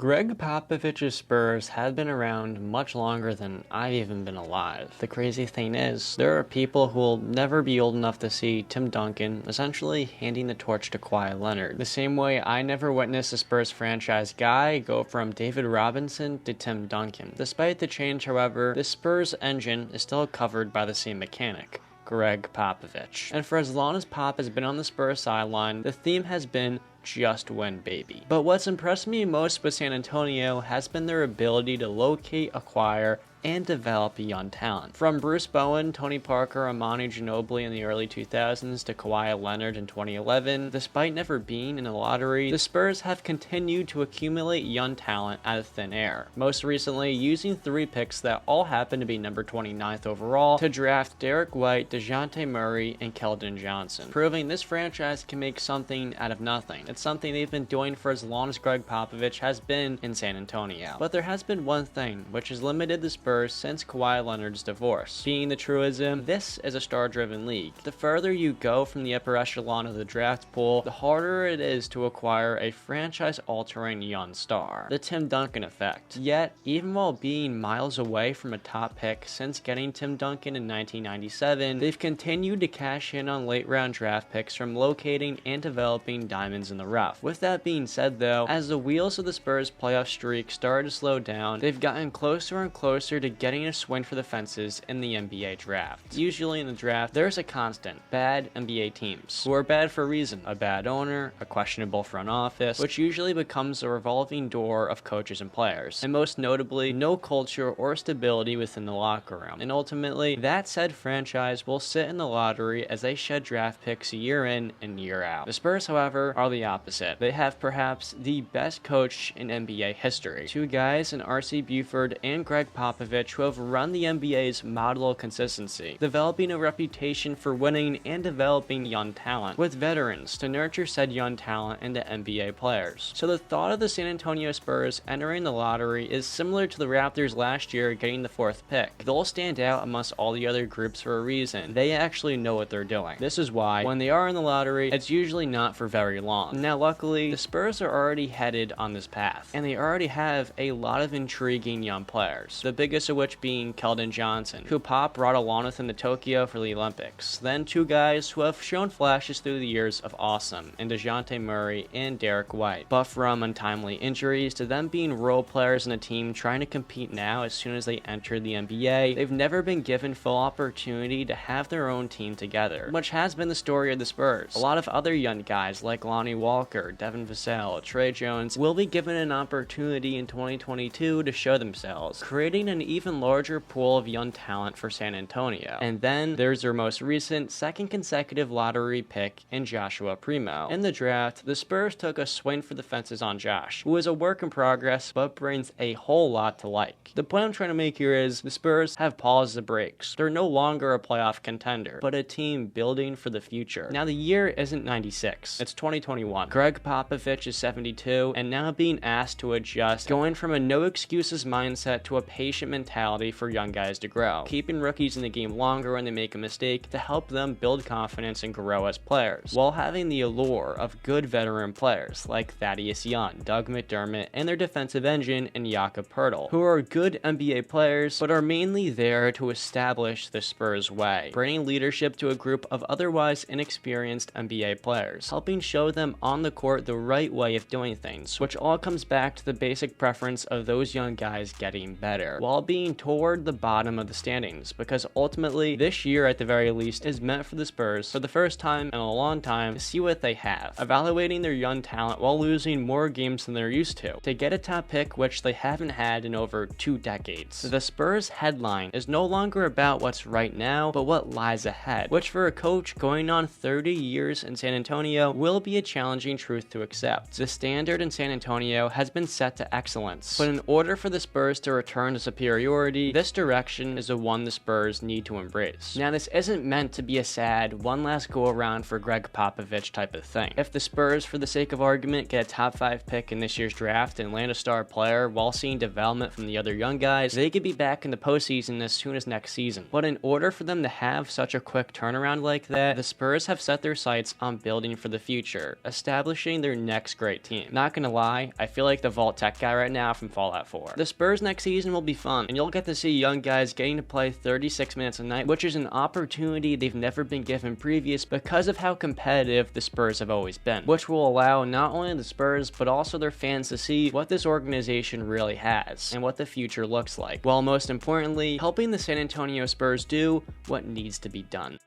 Gregg Popovich's Spurs have been around much longer than I've even been alive. The crazy thing is, there are people who will never be old enough to see Tim Duncan essentially handing the torch to Kawhi Leonard. The same way I never witnessed a Spurs franchise guy go from David Robinson to Tim Duncan. Despite the change, however, the Spurs engine is still covered by the same mechanic: Gregg Popovich. And for as long as Pop has been on the Spurs sideline, the theme has been just win, baby. But what's impressed me most with San Antonio has been their ability to locate, acquire, and develop young talent. From Bruce Bowen, Tony Parker, Amani Ginobili in the early 2000s to Kawhi Leonard in 2011, despite never being in the lottery, the Spurs have continued to accumulate young talent out of thin air. Most recently, using 3 picks that all happen to be number 29th overall to draft Derek White, Dejounte Murray, and Keldon Johnson, proving this franchise can make something out of nothing. It's something they've been doing for as long as Gregg Popovich has been in San Antonio. But there has been one thing which has limited the Spurs since Kawhi Leonard's divorce. Being the truism, this is a star-driven league. The further you go from the upper echelon of the draft pool, the harder it is to acquire a franchise-altering young star. The Tim Duncan effect. Yet, even while being miles away from a top pick since getting Tim Duncan in 1997, they've continued to cash in on late-round draft picks from locating and developing diamonds in the rough. With that being said though, as the wheels of the Spurs playoff streak started to slow down, they've gotten closer and closer to getting a swing for the fences in the NBA draft. Usually in the draft, there's a constant: bad NBA teams, who are bad for a reason. A bad owner, a questionable front office, which usually becomes a revolving door of coaches and players, and most notably, no culture or stability within the locker room. And ultimately, that said franchise will sit in the lottery as they shed draft picks year in and year out. The Spurs, however, are the opposite. They have perhaps the best coach in NBA history. 2 guys in R.C. Buford and Gregg Popovich who have run the NBA's model of consistency, developing a reputation for winning and developing young talent, with veterans to nurture said young talent into NBA players. So the thought of the San Antonio Spurs entering the lottery is similar to the Raptors last year getting the 4th pick. They'll stand out amongst all the other groups for a reason. They actually know what they're doing. This is why, when they are in the lottery, it's usually not for very long. Now luckily, the Spurs are already headed on this path, and they already have a lot of intriguing young players, the biggest of which being Keldon Johnson, who Pop brought along with him to Tokyo for the Olympics. Then 2 guys who have shown flashes through the years of awesome, in Dejounte Murray and Derek White, but from untimely injuries to them being role players in a team trying to compete now as soon as they entered the NBA, they've never been given full opportunity to have their own team together, which has been the story of the Spurs. A lot of other young guys like Lonnie Walker, Devin Vassell, Trey Jones will be given an opportunity in 2022 to show themselves, creating an even larger pool of young talent for San Antonio. And then there's their most recent 2nd consecutive lottery pick in Joshua Primo. In the draft, the Spurs took a swing for the fences on Josh, who is a work in progress but brings a whole lot to like. The point I'm trying to make here is the Spurs have paused the brakes. They're no longer a playoff contender, but a team building for the future. Now the year isn't 96, it's 2021. Gregg Popovich is 72 and now being asked to adjust, going from a no excuses mindset to a patient mentality for young guys to grow, keeping rookies in the game longer when they make a mistake to help them build confidence and grow as players, while having the allure of good veteran players like Thaddeus Young, Doug McDermott, and their defensive engine in Jakob Poeltl, who are good NBA players but are mainly there to establish the Spurs way, bringing leadership to a group of otherwise inexperienced NBA players, helping show them on the court the right way of doing things, which all comes back to the basic preference of those young guys getting better, while being toward the bottom of the standings, because ultimately this year at the very least is meant for the Spurs for the first time in a long time to see what they have, evaluating their young talent while losing more games than they're used to get a top pick which they haven't had in over 2 decades. The Spurs headline is no longer about what's right now but what lies ahead, which for a coach going on 30 years in San Antonio will be a challenging truth to accept. The standard in San Antonio has been set to excellence, but in order for the Spurs to return to superior superiority, this direction is the one the Spurs need to embrace. Now, this isn't meant to be a sad, one last go around for Gregg Popovich type of thing. If the Spurs, for the sake of argument, get a top 5 pick in this year's draft and land a star player while seeing development from the other young guys, they could be back in the postseason as soon as next season. But in order for them to have such a quick turnaround like that, the Spurs have set their sights on building for the future, establishing their next great team. Not gonna lie, I feel like the Vault Tech guy right now from Fallout 4. The Spurs next season will be fun, and you'll get to see young guys getting to play 36 minutes a night, which is an opportunity they've never been given previous because of how competitive the Spurs have always been, which will allow not only the Spurs but also their fans to see what this organization really has and what the future looks like, while most importantly helping the San Antonio Spurs do what needs to be done.